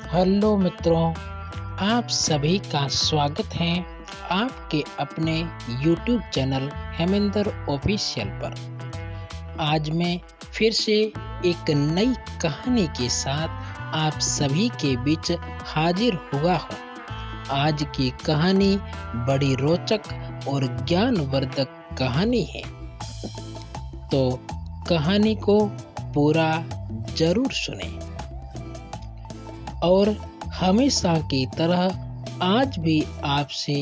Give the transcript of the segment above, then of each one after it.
Hello मित्रों, आप सभी का स्वागत है आपके अपने YouTube चैनल हेमेंद्र ऑफिशियल पर। आज मैं फिर से एक नई कहानी के साथ आप सभी के बीच हाजिर हुआ हूँ। आज की कहानी बड़ी रोचक और ज्ञानवर्धक कहानी है, तो कहानी को पूरा जरूर सुनें। और हमेशा की तरह आज भी आपसे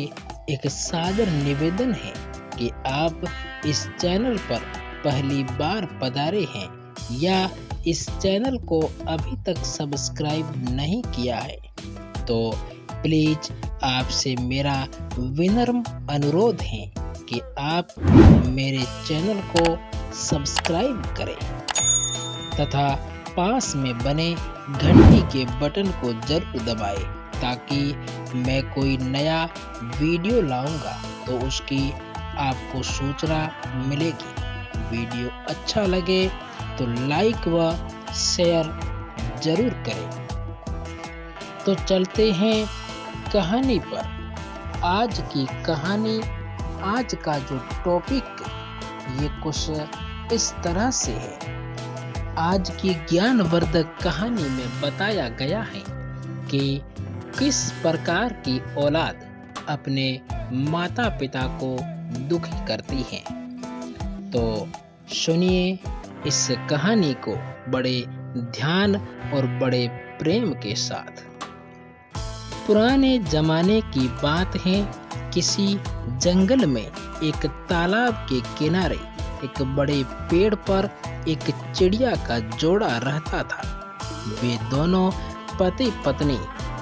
एक सादर निवेदन है कि आप इस चैनल पर पहली बार पधारे हैं या इस चैनल को अभी तक सब्सक्राइब नहीं किया है, तो प्लीज आपसे मेरा विनम्र अनुरोध है कि आप मेरे चैनल को सब्सक्राइब करें तथा पास में बने घंटी के बटन को जरूर दबाएं, ताकि मैं कोई नया वीडियो लाऊंगा तो उसकी आपको सूचना मिलेगी। वीडियो अच्छा लगे तो लाइक व शेयर जरूर करें। तो चलते हैं कहानी पर। आज की कहानी, आज का जो टॉपिक ये कुछ इस तरह से है। आज की ज्ञानवर्धक कहानी में बताया गया है कि किस प्रकार की औलाद अपने माता पिता को दुखी करती है। तो सुनिए इस कहानी को बड़े ध्यान और बड़े प्रेम के साथ। पुराने जमाने की बात है, किसी जंगल में एक तालाब के किनारे एक बड़े पेड़ पर एक चिड़िया का जोड़ा रहता था। वे दोनों पति पत्नी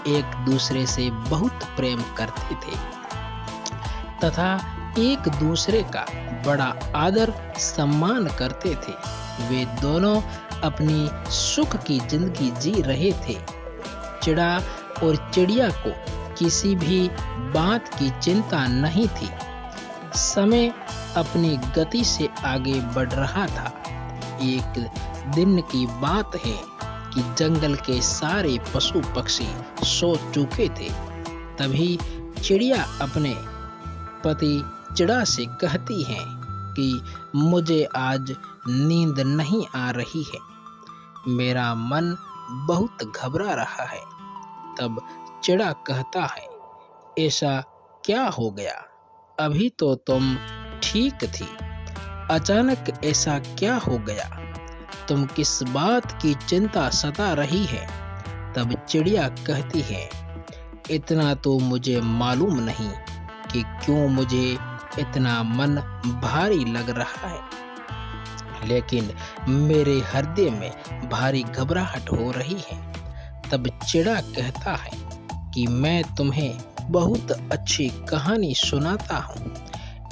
एक दूसरे से बहुत प्रेम करते थे तथा एक दूसरे का बड़ा आदर सम्मान करते थे। वे दोनों अपनी सुख की जिंदगी जी रहे थे। चिड़ा और चिड़िया को किसी भी बात की चिंता नहीं थी। समय अपनी गति से आगे बढ़ रहा था। एक दिन की बात है कि जंगल के सारे पशु पक्षी सो चुके थे। तभी चिड़िया अपने पति चिड़ा से कहती है कि मुझे आज नींद नहीं आ रही है, मेरा मन बहुत घबरा रहा है। तब चिड़ा कहता है, ऐसा क्या हो गया? अभी तो तुम ठीक थी, अचानक ऐसा क्या हो गया? तुम किस बात की चिंता सता रही है? तब चिड़िया कहती है, इतना तो मुझे मालूम नहीं कि क्यों मुझे इतना मन भारी लग रहा है, लेकिन मेरे हृदय में भारी घबराहट हो रही है। तब चिड़ा कहता है कि मैं तुम्हें बहुत अच्छी कहानी सुनाता हूँ।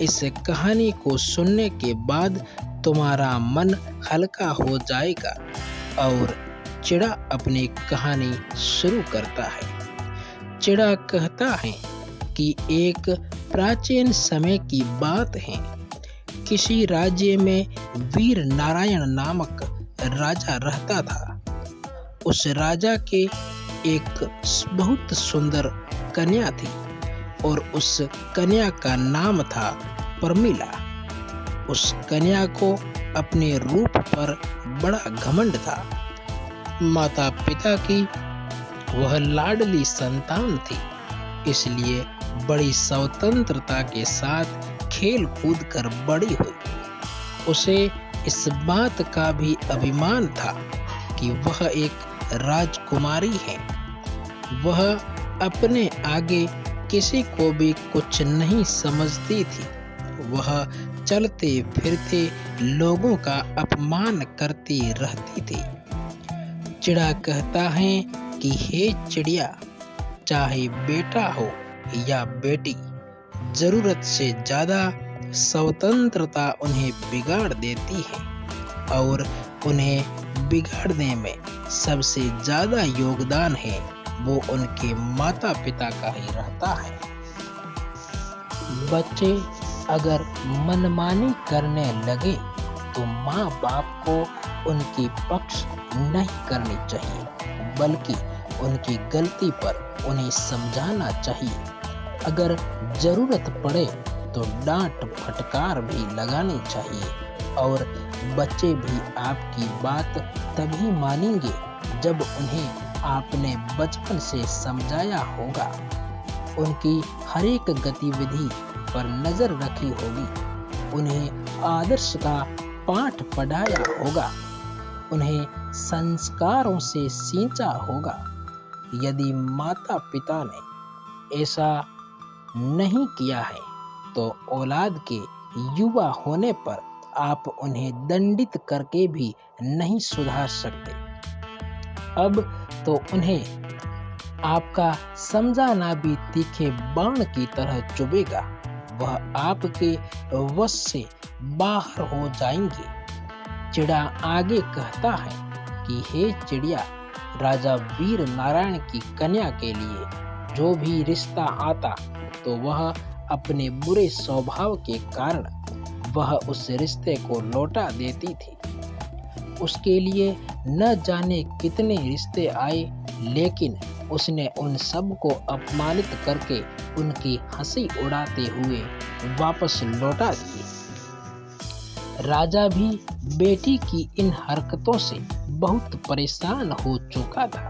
इस कहानी को सुनने के बाद तुम्हारा मन हल्का हो जाएगा। और चिड़ा अपनी कहानी शुरू करता है। चिड़ा कहता है कि एक प्राचीन समय की बात है। किसी राज्य में वीर नारायण नामक राजा रहता था। उस राजा के एक बहुत सुंदर कन्या थी और उस कन्या का नाम था प्रमिला। उस कन्या को अपने रूप पर बड़ा घमंड था। माता पिता की वह लाडली संतान थी, इसलिए बड़ी स्वतंत्रता के साथ खेल कूद कर बड़ी हुई। उसे इस बात का भी अभिमान था कि वह एक राजकुमारी है। वह अपने आगे किसी को भी कुछ नहीं समझती थी। वह चलते फिरते लोगों का अपमान करती रहती थी। चिड़ा कहता है कि हे चिड़िया, चाहे बेटा हो या बेटी, जरूरत से ज्यादा स्वतंत्रता उन्हें बिगाड़ देती है और उन्हें बिगाड़ने में सबसे ज्यादा योगदान है वो उनके माता पिता का ही रहता है। बच्चे अगर मनमानी करने लगे तो माँ बाप को उनकी पक्ष नहीं करनी चाहिए, बल्कि उनकी गलती पर उन्हें समझाना चाहिए। अगर जरूरत पड़े तो डांट फटकार भी लगानी चाहिए और बच्चे भी आपकी बात तभी मानेंगे जब उन्हें आपने बचपन से समझाया होगा, उनकी हर एक गतिविधि पर नजर रखी होगी, उन्हें आदर्श का पाठ पढ़ाया होगा, उन्हें संस्कारों से सींचा होगा। यदि माता पिता ने ऐसा नहीं किया है तो औलाद के युवा होने पर आप उन्हें दंडित करके भी नहीं सुधार सकते। अब तो उन्हें आपका समझाना भी तीखे बाण की तरह चुभेगा। वह आपके वश से बाहर हो जाएंगे। चिड़ा आगे कहता है कि हे चिड़िया, राजा वीर नारायण की कन्या के लिए जो भी रिश्ता आता तो वह अपने बुरे स्वभाव के कारण वह उस रिश्ते को लौटा देती थी। उसके लिए न जाने कितने रिश्ते आए, लेकिन उसने उन सब को अपमानित करके उनकी हंसी उड़ाते हुए वापस लौटा दिए। राजा भी बेटी की इन हरकतों से बहुत परेशान हो चुका था।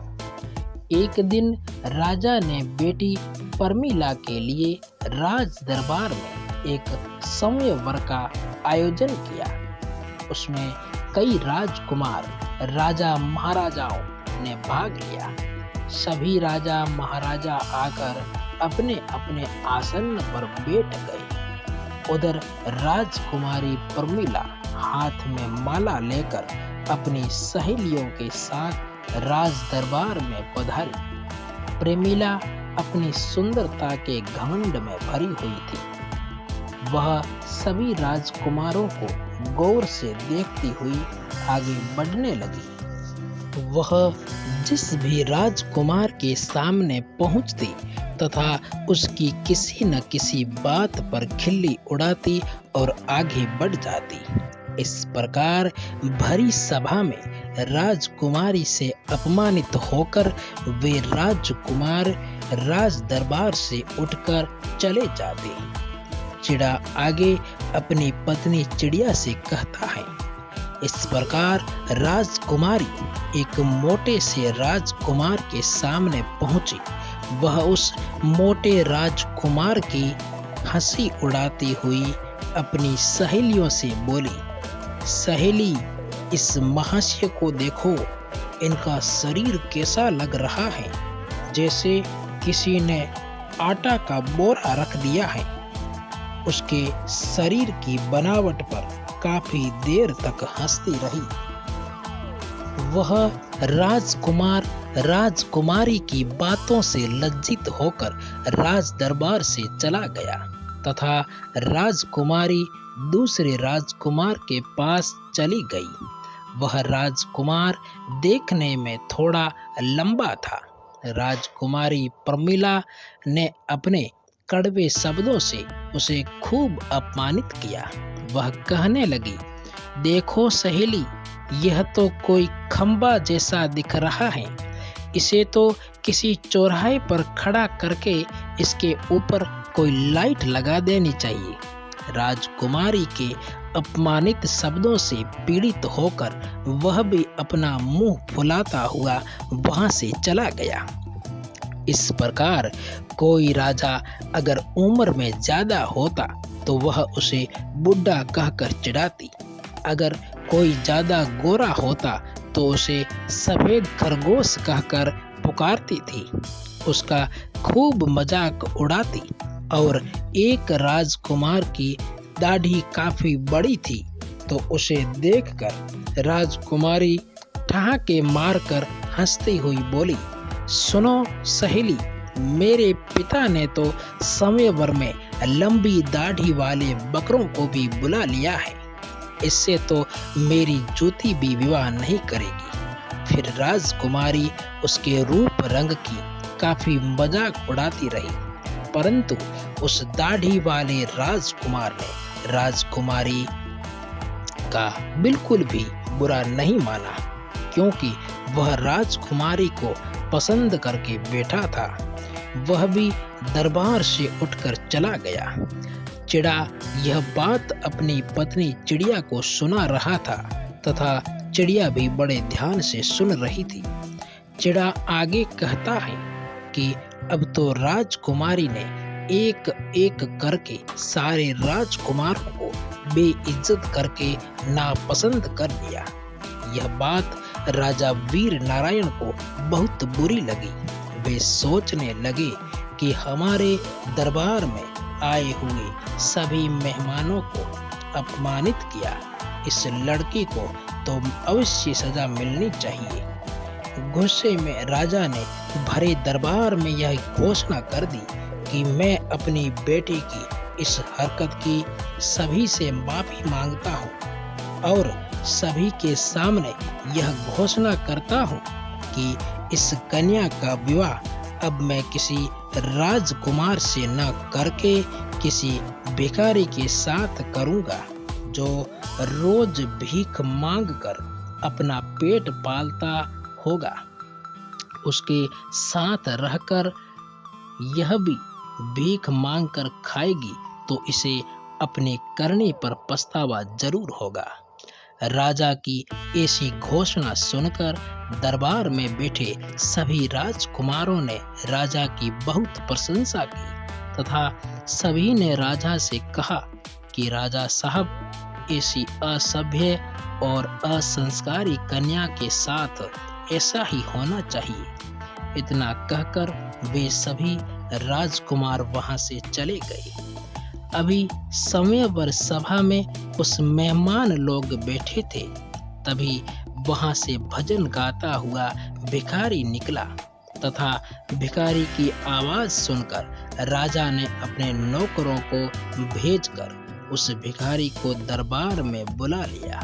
एक दिन राजा ने बेटी परमिला के लिए राज दरबार में एक संयवर का आयोजन किया। उसमें कई राजकुमार, राजा महाराजाओं ने भाग लिया। सभी राजा महाराजा आकर अपने अपने आसन पर बैठ गए। उधर राजकुमारी परमिला हाथ में माला लेकर अपनी सहेलियों के साथ राज दरबार में पधारी। प्रेमिला अपनी सुंदरता के घमंड में भरी हुई थी। वह सभी राजकुमारों को गौर से देखती हुई आगे बढ़ने लगी। वह जिस भी राजकुमार के सामने पहुंचती तथा उसकी किसी न किसी बात पर खिल्ली उड़ाती और आगे बढ़ जाती। इस प्रकार भरी सभा में राजकुमारी से अपमानित होकर वे राजकुमार राज दरबार से उठकर चले जाते। चिड़ा आगे अपनी पत्नी चिड़िया से कहता है, इस प्रकार राजकुमारी एक मोटे से राजकुमार के सामने पहुंची। वह उस मोटे राजकुमार की हंसी उड़ाती हुई अपनी सहेलियों से बोली, सहेली, इस महाशय को देखो, इनका शरीर कैसा लग रहा है, जैसे किसी ने आटा का बोरा रख दिया है। उसके शरीर की बनावट पर काफी देर तक हंसती रही। वह राजकुमार राजकुमारी की बातों से लज्जित होकर राज दरबार से चला गया तथा राजकुमारी दूसरे राजकुमार के पास चली गई। वह राजकुमार देखने में थोड़ा लंबा था। राजकुमारी प्रमिला ने अपने कड़वे शब्दों से उसे खूब अपमानित किया। वह कहने लगी, देखो सहेली, यह तो कोई खंबा जैसा दिख रहा है। इसे तो किसी चौराहे पर खड़ा करके इसके ऊपर कोई लाइट लगा देनी चाहिए। राजकुमारी के अपमानित शब्दों से पीड़ित होकर वह भी अपना मुंह फुलाता हुआ वहां से चला गया। इस प्रकार कोई राजा अगर उम्र में ज्यादा होता तो वह उसे बुढ़ा कहकर चिढ़ाती। अगर कोई ज्यादा गोरा होता तो उसे सफेद खरगोश कहकर पुकारती थी। उसका खूब मजाक उड़ाती। और एक राजकुमार की दाढ़ी काफी बड़ी थी तो उसे देखकर राजकुमारी ठहाके मारकर हंसती हुई बोली, सुनो सहेली, मेरे पिता ने तो संयवर में लंबी दाढ़ी वाले बकरों को भी बुला लिया है। इससे तो मेरी ज्योति भी विवाह नहीं करेगी। फिर राजकुमारी उसके रूप रंग की काफी मजाक उड़ाती रही, परंतु उस दाढ़ी वाले राजकुमार ने राजकुमारी का बिल्कुल भी बुरा नहीं माना, क्योंकि वह राजकुमारी को पसंद करके बैठा था, वह भी दरबार से उठकर चला गया। चिड़ा यह बात अपनी पत्नी चिड़िया को सुना रहा था तथा चिड़िया भी बड़े ध्यान से सुन रही थी। चिड़ा आगे कहता है कि अब तो राजकुमारी ने एक एक करके सारे राजकुमारों को बेइज्जत करके नापसंद कर दिया। यह बात राजा वीर नारायण को बहुत बुरी लगी। वे सोचने लगे कि हमारे दरबार में आए हुए सभी मेहमानों को अपमानित किया, इस लड़की को तो अवश्य सजा मिलनी चाहिए। गुस्से में राजा ने भरे दरबार में यह घोषणा कर दी कि मैं अपनी बेटी की इस हरकत की सभी से माफी मांगता हूँ और सभी के सामने यह घोषणा करता हूँ कि इस कन्या का विवाह अब मैं किसी राजकुमार से न करके किसी भिखारी के साथ करूँगा, जो रोज भीख मांगकर अपना पेट पालता होगा। उसके साथ रहकर यह भी भीख मांगकर खाएगी तो इसे अपने करने पर पछतावा जरूर होगा। राजा की ऐसी घोषणा सुनकर दरबार में बैठे सभी राजकुमारों ने राजा की बहुत प्रशंसा की तथा सभी ने राजा से कहा कि राजा साहब, ऐसी असभ्य और असंस्कारी कन्या के साथ ऐसा ही होना चाहिए। इतना कहकर वे सभी राजकुमार वहां से चले गए। अभी समय पर सभा में कुछ मेहमान लोग बैठे थे, तभी वहां से भजन गाता हुआ भिखारी निकला तथा भिखारी की आवाज सुनकर राजा ने अपने नौकरों को भेजकर उस भिखारी को दरबार में बुला लिया।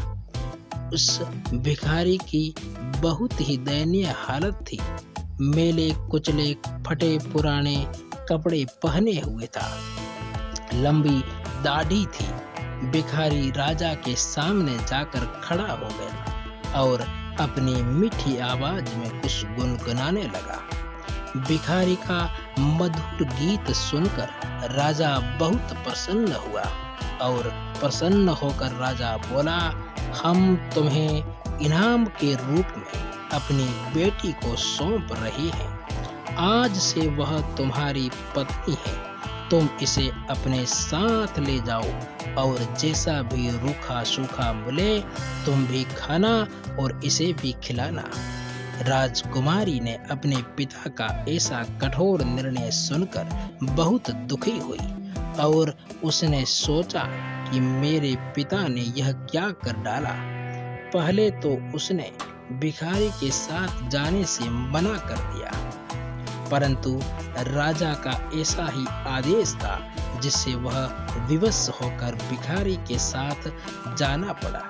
उस भिखारी की बहुत ही दयनीय हालत थी। मेले कुचले फटे पुराने कपड़े पहने हुए था, लंबी दाढ़ी थी। भिखारी राजा के सामने जाकर खड़ा हो गया और अपनी मीठी आवाज में कुछ गुनगुनाने लगा। भिखारी का मधुर गीत सुनकर राजा बहुत प्रसन्न हुआ और प्रसन्न होकर राजा बोला, हम तुम्हें इनाम के रूप में अपनी बेटी को सौंप रहे हैं। आज से वह तुम्हारी पत्नी है। तुम इसे अपने साथ ले जाओ और जैसा भी रूखा सूखा मिले तुम भी खाना और इसे भी खिलाना। राजकुमारी ने अपने पिता का ऐसा कठोर निर्णय सुनकर बहुत दुखी हुई और उसने सोचा कि मेरे पिता ने यह क्या कर डाला। पहले तो उसने भिखारी के साथ जाने से मना कर दिया, परंतु राजा का ऐसा ही आदेश था जिससे वह विवश होकर भिखारी के साथ जाना पड़ा।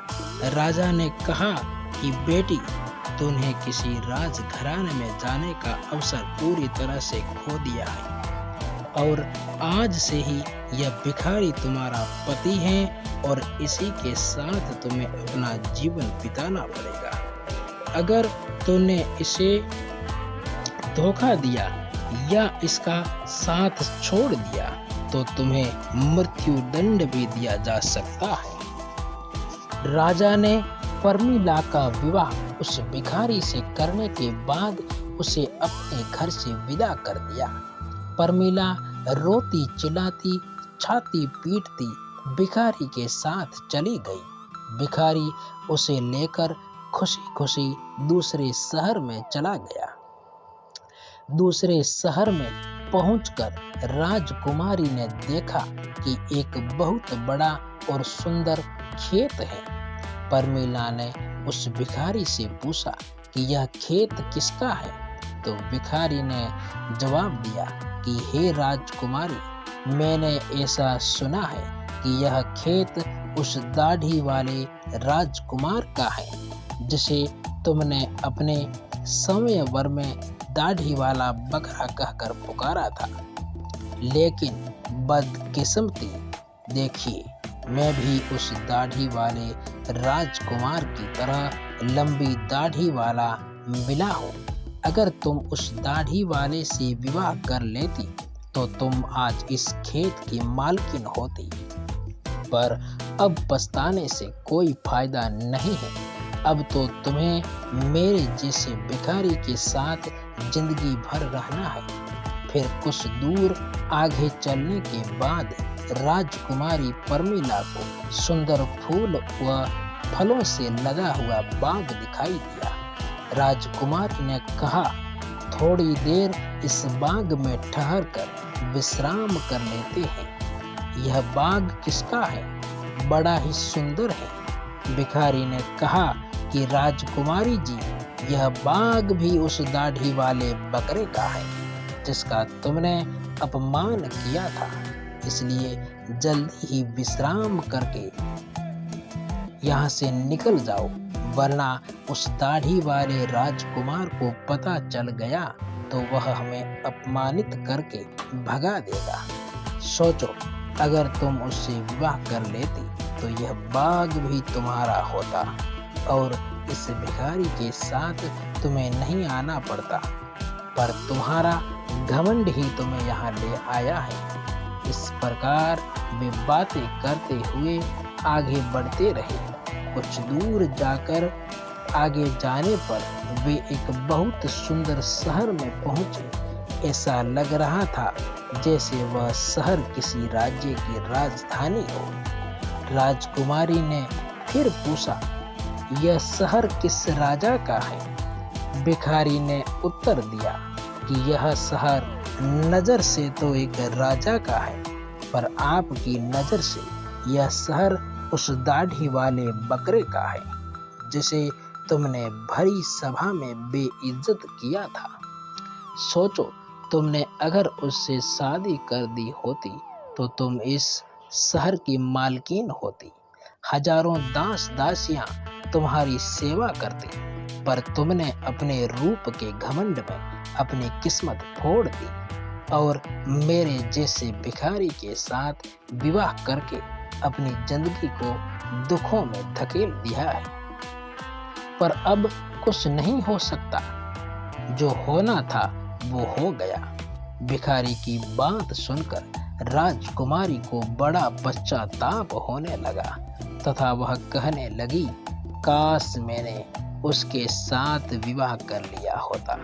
राजा ने कहा कि बेटी, तूने किसी राजघराने में जाने का अवसर पूरी तरह से खो दिया है और आज से ही यह भिखारी तुम्हारा पति है और इसी के साथ तुम्हें अपना जीवन बिताना पड़ेगा। अगर तूने इसे धोखा दिया या इसका साथ छोड़ दिया तो तुम्हें मृत्यु दंड भी दिया जा सकता है। राजा ने परमीला का विवाह उस भिखारी से करने के बाद उसे अपने घर से विदा कर दिया। परमीला रोती चिल्लाती छाती पीटती भिखारी के साथ चली गई। भिखारी उसे लेकर खुशी खुशी दूसरे शहर में चला गया। दूसरे शहर में पहुंचकर राजकुमारी ने देखा कि एक बहुत बड़ा और सुंदर खेत है। परमीला ने उस भिखारी से पूछा कि यह खेत किसका है, तो भिखारी ने जवाब दिया कि हे राजकुमारी, मैंने ऐसा सुना है कि यह खेत उस दाढ़ी वाले राजकुमार का है जिसे तुमने अपने समयवर में दाढ़ी वाला बकरा कहकर पुकारा था। लेकिन बदकिस्मती देखिए, मैं भी उस दाढ़ी वाले राजकुमार की तरह लंबी दाढ़ी वाला मिला हूँ अगर तुम उस दाढ़ी वाले से विवाह कर लेती तो तुम आज इस खेत की मालकिन होती। पर अब पछताने से कोई फायदा नहीं है। अब तो तुम्हें मेरे जैसे भिखारी के साथ जिंदगी भर रहना है। फिर कुछ दूर आगे चलने के बाद राजकुमारी परमिला को सुंदर फूल व फलों से लदा हुआ बाग दिखाई दिया। राजकुमारी ने कहा, थोड़ी देर इस बाग में ठहर कर विश्राम कर लेते हैं। यह बाग किसका है? बड़ा ही सुंदर है। भिखारी ने कहा कि राजकुमारी जी, यह बाग भी उस दाढ़ी वाले बकरे का है जिसका तुमने अपमान किया था। इसलिए जल्दी ही विश्राम करके यहाँ से निकल जाओ, वरना उस दाढ़ी वाले राजकुमार को पता चल गया तो वह हमें अपमानित करके भगा देगा। सोचो, अगर तुम उससे विवाह कर लेती तो यह बाग भी तुम्हारा होता और इस भिखारी के साथ तुम्हें नहीं आना पड़ता। पर तुम्हारा घमंड ही तुम्हें यहाँ ले आया है। इस प्रकार वे बातें करते हुए आगे बढ़ते रहे। कुछ दूर जाकर आगे जाने पर वे एक बहुत सुंदर शहर में पहुंचे। ऐसा लग रहा था जैसे वह शहर किसी राज्य की राजधानी हो। राजकुमारी ने फिर पूछा, यह शहर किस राजा का है? भिखारी ने उत्तर दिया कि यह शहर नजर से तो एक राजा का है, पर आपकी नजर से यह शहर उस दाढ़ी वाले बकरे का है जिसे तुमने भरी सभा में बेइज्जत किया था। सोचो, तुमने अगर उससे शादी कर दी होती तो तुम इस शहर की मालकिन होती। हजारों दास दासियां तुम्हारी सेवा करती, पर तुमने अपने रूप के घमंड में अपनी किस्मत फोड़ दी और मेरे जैसे भिखारी के साथ विवाह करके अपनी जिंदगी को दुखों में धकेल दिया है। पर अब कुछ नहीं हो सकता, जो होना था वो हो गया। भिखारी की बात सुनकर राजकुमारी को बड़ा पश्चाताप होने लगा तथा वह कहने लगी, काश मैंने उसके साथ विवाह कर लिया होता।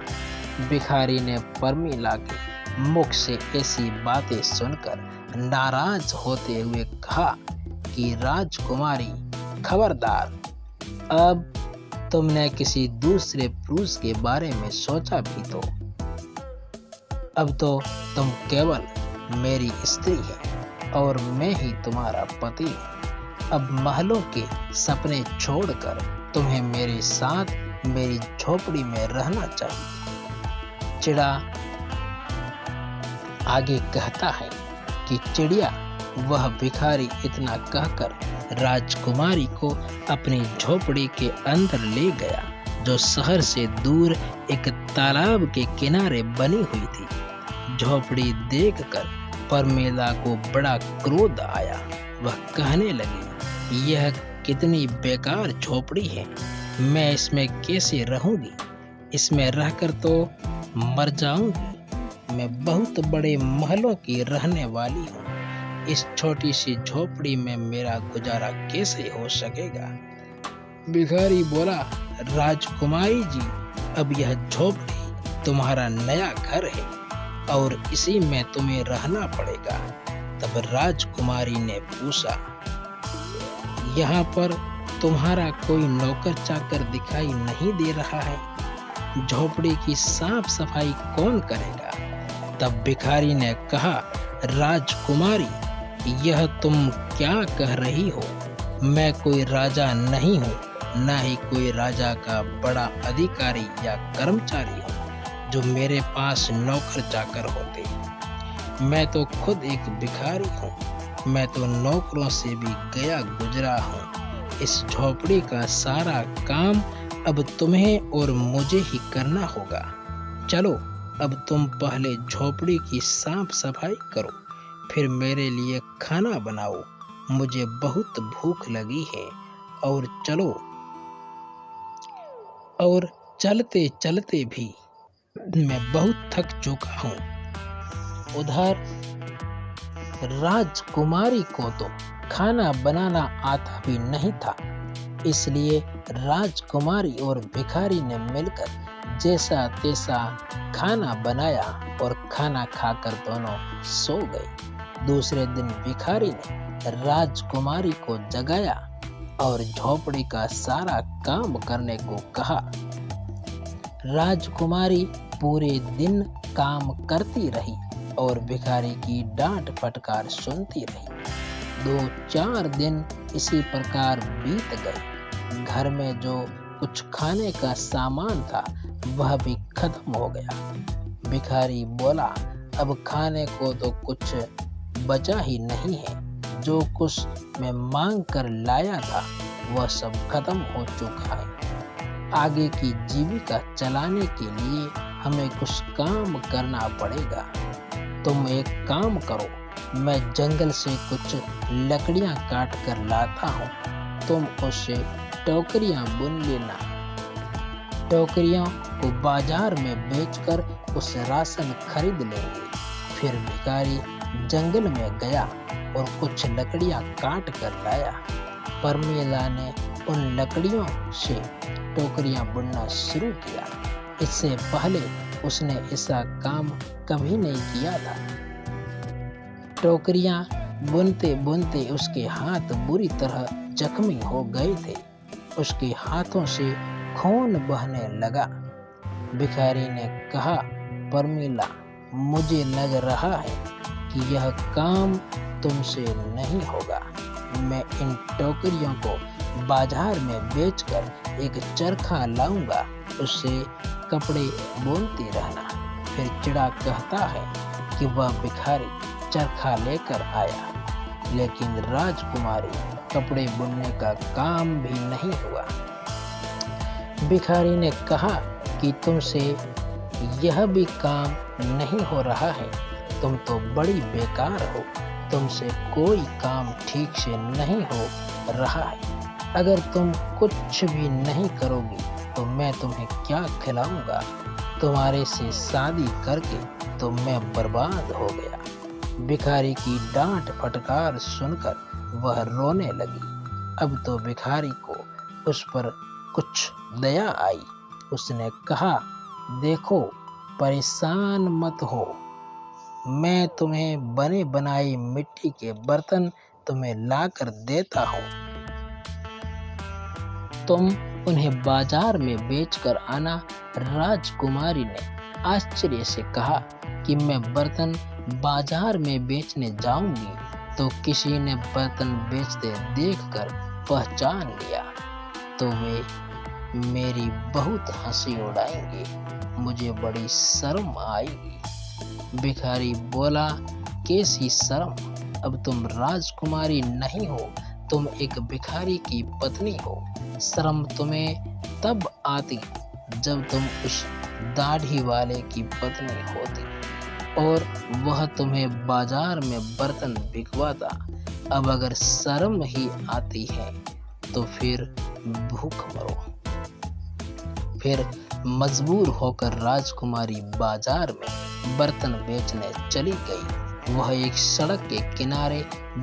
भिखारी ने परमिला के मुख से ऐसी बातें सुनकर नाराज होते हुए कहा कि राजकुमारी, खबरदार, अब तुमने किसी दूसरे पुरुष के बारे में सोचा भी तो। अब तो तुम केवल मेरी स्त्री है और मैं ही तुम्हारा पति हूँ। अब महलों के सपने छोड़कर तुम्हें मेरे साथ मेरी झोपड़ी में रहना चाहिए। चिड़ा आगे कहता है कि चिड़िया, वह भिखारी इतना कहकर राजकुमारी को अपनी झोपड़ी के अंदर ले गया, जो शहर से दूर एक तालाब के किनारे बनी हुई थी। झोपड़ी देखकर परमिला को बड़ा क्रोध आया। वह कहने लगी, यह कितनी बेकार झोपड़ी है, मैं इसमें कैसे रहूंगी? इसमें रहकर तो मर जाऊंगी। मैं बहुत बड़े महलों की रहने वाली हूँ, इस छोटी सी झोपड़ी में मेरा गुजारा कैसे हो सकेगा? भिखारी बोला, राजकुमारी जी, अब यह झोपड़ी तुम्हारा नया घर है और इसी में तुम्हें रहना पड़ेगा। तब राजकुमारी ने पूछा, यहाँ पर तुम्हारा कोई नौकर चाकर दिखाई नहीं दे रहा है? झोपड़ी की साफ सफाई कौन करेगा? तब भिखारी ने कहा, राजकुमारी, यह तुम क्या कह रही हो? मैं कोई राजा नहीं हूँ, न ही कोई राजा का बड़ा अधिकारी या कर्मचारी हूँ जो मेरे पास नौकर चाकर होते। मैं तो खुद एक भिखारी हूँ। मैं तो नौकरों से भी गया गुजरा हूँ। इस झोपड़ी का सारा काम अब तुम्हें और मुझे ही करना होगा। चलो, अब तुम पहले झोपड़ी की साफ सफाई करो, फिर मेरे लिए खाना बनाओ। मुझे बहुत भूख लगी है। और चलो, और चलते चलते भी मैं बहुत थक चुका हूँ। उधर राजकुमारी को तो खाना बनाना आता भी नहीं था, इसलिए राजकुमारी और भिखारी ने मिलकर जैसा तैसा खाना बनाया और खाना खाकर दोनों सो गए। दूसरे दिन भिखारी ने राजकुमारी को जगाया और झोपड़ी का सारा काम करने को कहा। राजकुमारी पूरे दिन काम करती रही और भिखारी की डांट फटकार सुनती रही। 2-4 दिन इसी प्रकार बीत गए। घर में जो कुछ खाने का सामान था वह भी खत्म हो गया। भिखारी बोला, अब खाने को तो कुछ बचा ही नहीं है। जो कुछ मैं मांग कर लाया था वह सब खत्म हो चुका है। आगे की जीविका चलाने के लिए हमें कुछ काम करना पड़ेगा। तुम एक काम करो, मैं जंगल से कुछ लकड़ियां काट कर लाता हूँ। तुम उससे टोकरियां बुन लेना। टोकरियों को बाजार में बेचकर उस राशन खरीद लेंगे। फिर भिखारी जंगल में गया और कुछ लकड़ियां काट कर लाया। परमीला ने उन लकड़ियों से टोकरियां बुनना शुरू किया। इससे पहले उसने ऐसा काम कभी नहीं किया था। टोकरियां बुनते बुनते उसके हाथ बुरी तरह जख्मी हो गए थे। उसके हाथों से खून बहने लगा। भिखारी ने कहा, परमीला, मुझे लग रहा है कि यह काम तुमसे नहीं होगा। मैं इन टोकरियों को बाजार में बेचकर एक चरखा लाऊंगा। उससे कपड़े बुनती रहना। फिर चिड़ा कहता है कि वह भिखारी चरखा लेकर आया, लेकिन राजकुमारी कपड़े बुनने का काम भी नहीं हुआ। भिखारी ने कहा कि तुमसे यह भी काम नहीं हो रहा है। तुम तो बड़ी बेकार हो। तुमसे कोई काम ठीक से नहीं हो रहा है। अगर तुम कुछ भी नहीं करोगी तो मैं तुम्हें क्या खिलाऊंगा। तुम्हारे से शादी करके तो मैं बर्बाद हो गया। भिखारी की डांट फटकार सुनकर वह रोने लगी। अब तो भिखारी को उस पर कुछ दया आई। उसने कहा, देखो, परेशान मत हो। मैं तुम्हें बने बनाए मिट्टी के बर्तन तुम्हें लाकर देता हूँ। तुम उन्हें बाजार में बेचकर आना। राजकुमारी ने आश्चर्य से कहा कि मैं बर्तन बाजार में बेचने जाऊंगी तो किसी ने बर्तन बेचते देखकर पहचान लिया तो वे मेरी बहुत हंसी उड़ाएंगे। मुझे बड़ी शर्म आएगी। भिखारी बोला, कैसी शर्म? अब तुम राजकुमारी नहीं हो, तुम एक भिखारी की पत्नी हो। शर्म तुम्हें तब आती जब तुम उस दाढ़ी वाले की पत्नी होती और वह तुम्हें बाजार में बर्तन बिकवाता। अब अगर शर्म ही आती है तो फिर भूख मरो। फिर मजबूर होकर राजकुमारी बाजार में बर्तन बेचने चली गई। वह एक सड़क के किनारे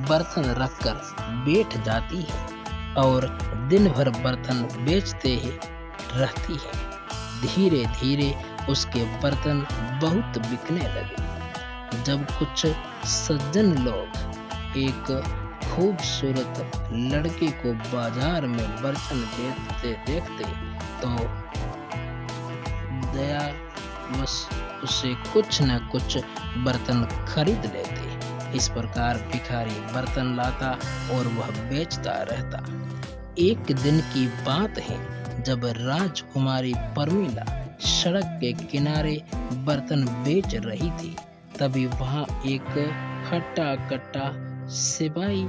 बर्तन रखकर बैठ जाती है और दिन भर बर्तन बेचते ही रहती है। धीरे धीरे उसके बर्तन बहुत बिकने लगे। जब कुछ सज्जन लोग एक खूबसूरत लड़के को बाजार में बर्तन बेचते देखते तो दयावश उससे कुछ न कुछ बर्तन खरीद लेते। इस प्रकार भिखारी बर्तन लाता और वह बेचता रहता। एक दिन की बात है जब राजकुमारी परमीला सड़क के किनारे बर्तन बेच रही थी, तभी वहां एक हट्टा कट्टा सिपाही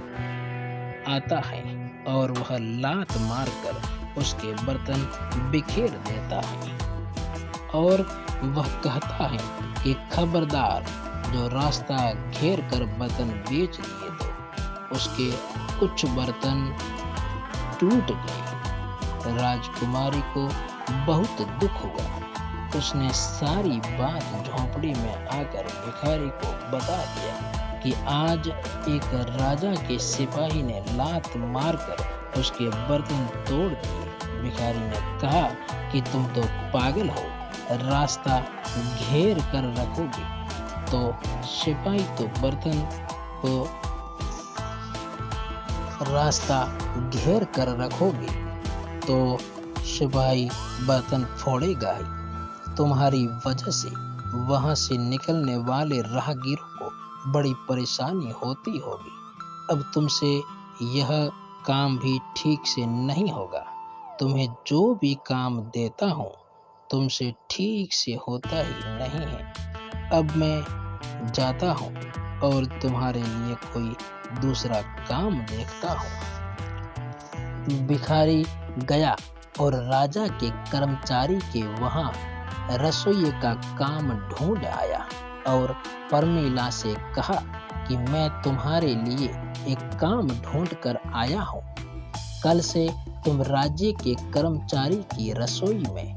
आता है और वह लात मारकर उसके बर्तन बिखेर देता है और वह कहता है कि खबरदार, जो रास्ता घेर कर बर्तन बेच दिए तो उसके कुछ बर्तन टूट गए। राजकुमारी को बहुत दुख हुआ। उसने सारी बात झोंपड़ी में आकर भिखारी को बता दिया कि आज एक राजा के सिपाही ने लात मारकर उसके बर्तन तोड़ दिए। भिखारी ने कहा कि तुम तो पागल हो, रास्ता घेर कर रखोगे तो सिपाही तो बर्तन को रास्ता घेर कर रखोगे तो सिपाही बर्तन फोड़ेगा ही। तुम्हारी वजह से वहां से निकलने वाले राहगीरों को बड़ी परेशानी होती होगी। अब तुमसे यह काम भी ठीक से नहीं होगा। तुम्हें जो भी काम देता हूँ तुमसे ठीक से होता ही नहीं है। अब मैं जाता हूँ और तुम्हारे लिए कोई दूसरा काम देखता हूँ। भिखारी गया और राजा के कर्मचारी के वहां रसोई का काम ढूंढ आया और परमीला से कहा कि मैं तुम्हारे लिए एक काम ढूंढ कर आया हूँ। कल से तुम राज्य के कर्मचारी की रसोई में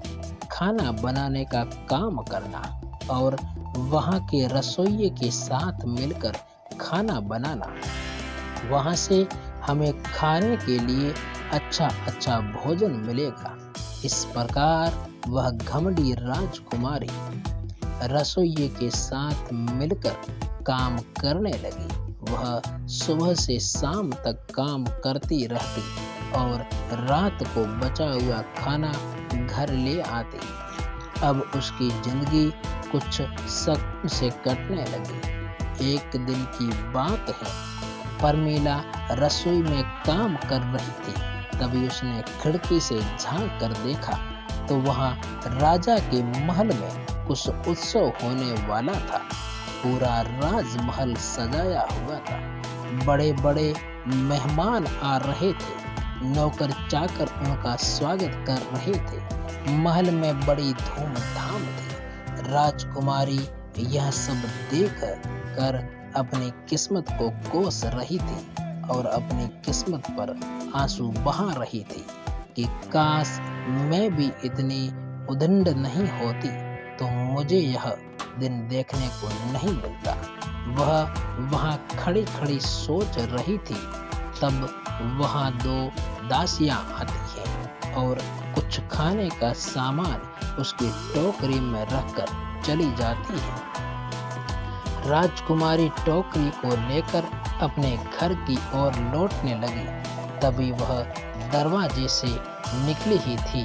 खाना बनाने का काम करना और वहाँ के रसोइये के साथ मिलकर खाना बनाना। वहाँ से हमें खाने के लिए अच्छा अच्छा भोजन मिलेगा। इस प्रकार वह घमंडी राजकुमारी रसोइये के साथ मिलकर काम करने लगी। वह सुबह से शाम तक काम करती रहती और रात को बचा हुआ खाना घर ले आती। अब उसकी जिंदगी कुछ शक से कटने लगी। एक दिन की बात है, परमीला रसोई में काम कर रही थी। तभी उसने खिड़की से झांक कर देखा तो वहां राजा के महल में कुछ उत्सव होने वाला था। पूरा राजमहल सजाया हुआ था। बड़े बड़े मेहमान आ रहे थे। नौकर चाकर उनका स्वागत कर रहे थे। महल में बड़ी धूमधाम थी। राजकुमारी यह सब देख कर अपनी किस्मत को कोस रही थी और अपनी किस्मत पर आंसू बहा रही थी कि काश मैं भी इतनी उद्दंड नहीं होती तो मुझे यह दिन देखने को नहीं मिलता। वह वहाँ खड़ी खड़ी सोच रही थी। तब वहाँ दो दासियां आती हैं और कुछ खाने का सामान उसकी टोकरी में रखकर चली जाती है। राजकुमारी टोकरी को लेकर अपने घर की ओर लौटने लगी। तभी वह दरवाजे से निकली ही थी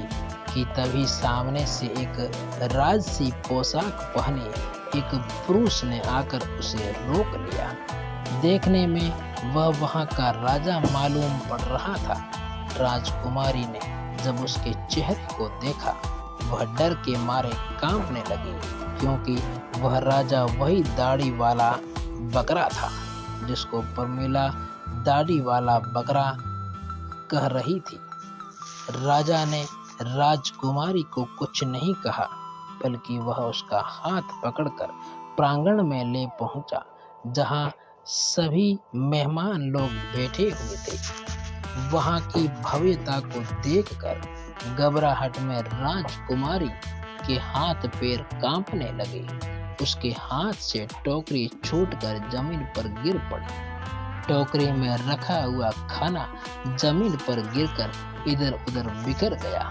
कि तभी सामने से एक राजसी पोशाक पहने एक पुरुष ने आकर उसे रोक लिया। देखने में वह वहां का राजा मालूम पड़ रहा था। राजकुमारी ने जब उसके चेहरे को देखा, वह डर के मारे कांपने लगी, क्योंकि वह राजा वही दाढ़ी वाला बकरा था जिसको परमीला दाढ़ी वाला बकरा कह रही थी। राजा ने राजकुमारी को कुछ नहीं कहा, बल्कि वह उसका हाथ पकड़कर प्रांगण में ले पहुंचा, जहां सभी मेहमान लोग बैठे हुए थे। वहां की भव्यता को देखकर घबराहट में राजकुमारी के हाथ पैर कांपने लगे। उसके हाथ से टोकरी छूटकर जमीन पर गिर पड़ी। टोकरी में रखा हुआ खाना जमीन पर गिरकर इधर उधर बिखर गया।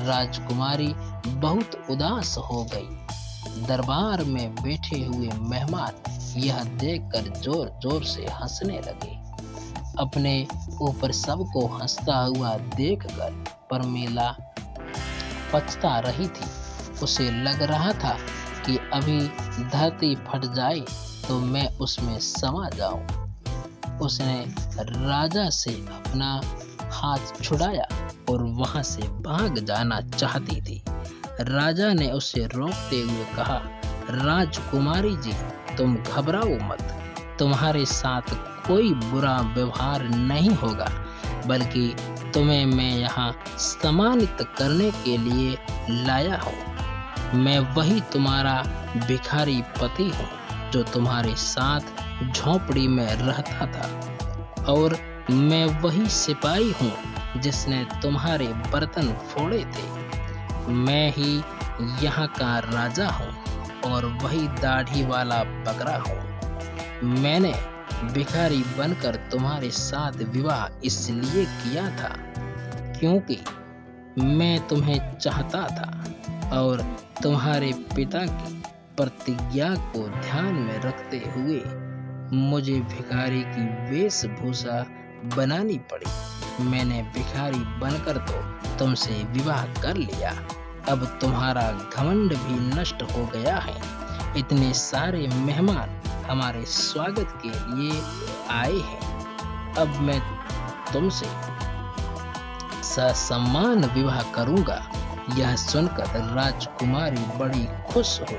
राजकुमारी बहुत उदास हो गई। दरबार में बैठे हुए मेहमान यह देखकर जोर जोर से हंसने लगे। अपने ऊपर सबको हंसता हुआ देखकर परमीला पछता रही थी। उसे लग रहा था कि अभी धरती फट जाए तो मैं उसमें समा जाऊं। उसने राजा से अपना हाथ छुड़ाया और वहां से भाग जाना चाहती थी। राजा ने उसे रोकते हुए कहा, राजकुमारी जी, तुम घबराओ मत। तुम्हारे साथ कोई बुरा व्यवहार नहीं होगा, बल्कि तुम्हें मैं यहाँ सम्मानित करने के लिए लाया हूँ। मैं वही तुम्हारा भिखारी पति हूँ जो तुम्हारे साथ झोंपड़ी में रहता था, और मैं वही सिपाही हूँ जिसने तुम्हारे बर्तन फोड़े थे। मैं ही यहाँ का राजा हूँ और वही दाढ़ी वाला बकरा हूँ। मैंने भिखारी बनकर तुम्हारे साथ विवाह इसलिए किया था क्योंकि मैं तुम्हें चाहता था और तुम्हारे पिता की प्रतिज्ञा को ध्यान में रखते हुए मुझे भिखारी की वेशभूषा बनानी पड़ी। मैंने भिखारी बनकर तो तुमसे विवाह कर लिया। अब तुम्हारा घमंड भी नष्ट हो गया है। इतने सारे मेहमान हमारे स्वागत के लिए आए हैं। अब मैं तुमसे ससम्मान विवाह करूंगा। यह सुनकर राजकुमारी बड़ी खुश हुई।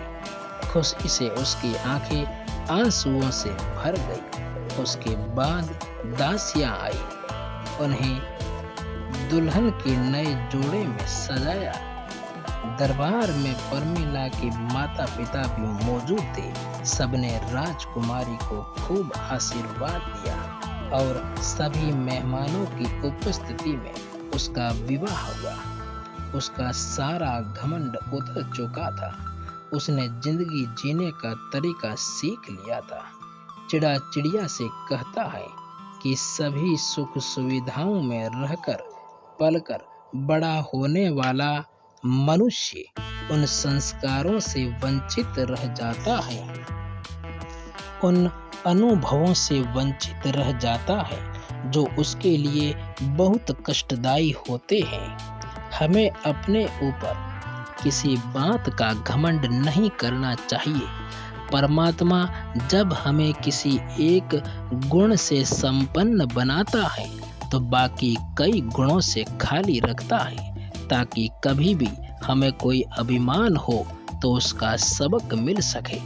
खुशी से उसकी आंखें आंसुओं से भर गई। उसके बाद दासियां आई, उन्हें दुल्हन के नए जोड़े में सजाया। दरबार में परमिला के माता पिता भी मौजूद थे। सबने राजकुमारी को खूब आशीर्वाद दिया और सभी मेहमानों की उपस्थिति में उसका विवाह हुआ। उसका सारा घमंड उतर चुका था। उसने जिंदगी जीने का तरीका सीख लिया था। चिड़ा चिड़िया से कहता है कि सभी सुख सुविधाओं में रहकर पलकर बड़ा होने वाला मनुष्य उन संस्कारों से वंचित रह जाता है, उन अनुभवों से वंचित रह जाता है जो उसके लिए बहुत कष्टदायी होते हैं। हमें अपने ऊपर किसी बात का घमंड नहीं करना चाहिए। परमात्मा जब हमें किसी एक गुण से संपन्न बनाता है तो बाकी कई गुणों से खाली रखता है, ताकि कभी भी हमें कोई अभिमान हो तो उसका सबक मिल सके।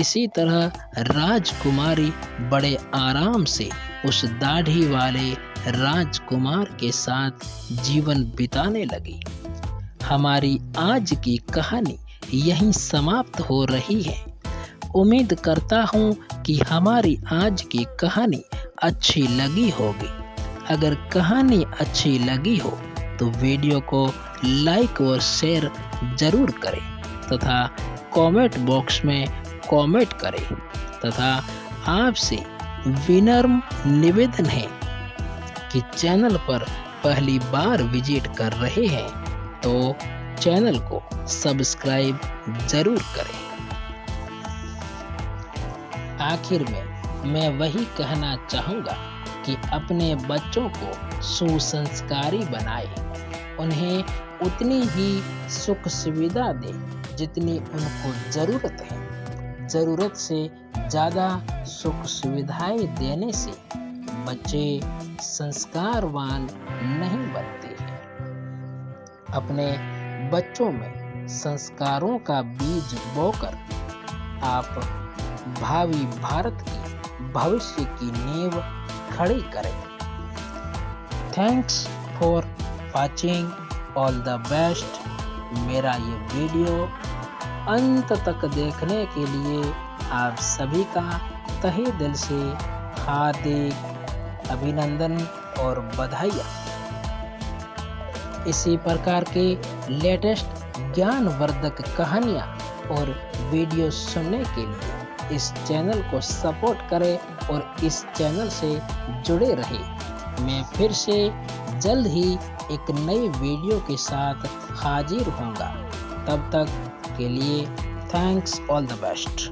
इसी तरह राजकुमारी बड़े आराम से उस दाढ़ी वाले राजकुमार के साथ जीवन बिताने लगी। हमारी आज की कहानी यहीं समाप्त हो रही है। उम्मीद करता हूँ कि हमारी आज की कहानी अच्छी लगी होगी। अगर कहानी अच्छी लगी हो तो वीडियो को लाइक और शेयर जरूर करें तथा कमेंट बॉक्स में कमेंट करें तथा आपसे विनम्र निवेदन है कि चैनल पर पहली बार विजिट कर रहे हैं तो चैनल को सब्सक्राइब जरूर करें। आखिर में मैं वही कहना चाहूँगा कि अपने बच्चों को सुसंस्कारी बनाएं। उन्हें उतनी ही सुख सुविधा दें जितनी उनको ज़रूरत है। ज़रूरत से ज़्यादा सुख सुविधाएं देने से बच्चे संस्कारवान नहीं बनते हैं। अपने बच्चों में संस्कारों का बीज बोकर आप भावी भारत की भविष्य की नींव खड़ी करें। Thanks for watching, all the best. मेरा ये वीडियो अंत तक देखने के लिए आप सभी का तहे दिल से हार्दिक अभिनंदन और बधाइयाँ। इसी प्रकार के लेटेस्ट ज्ञानवर्धक कहानियाँ और वीडियो सुनने के लिए इस चैनल को सपोर्ट करें और इस चैनल से जुड़े रहें। मैं फिर से जल्द ही एक नई वीडियो के साथ हाजिर होऊंगा। तब तक के लिए थैंक्स, ऑल द बेस्ट।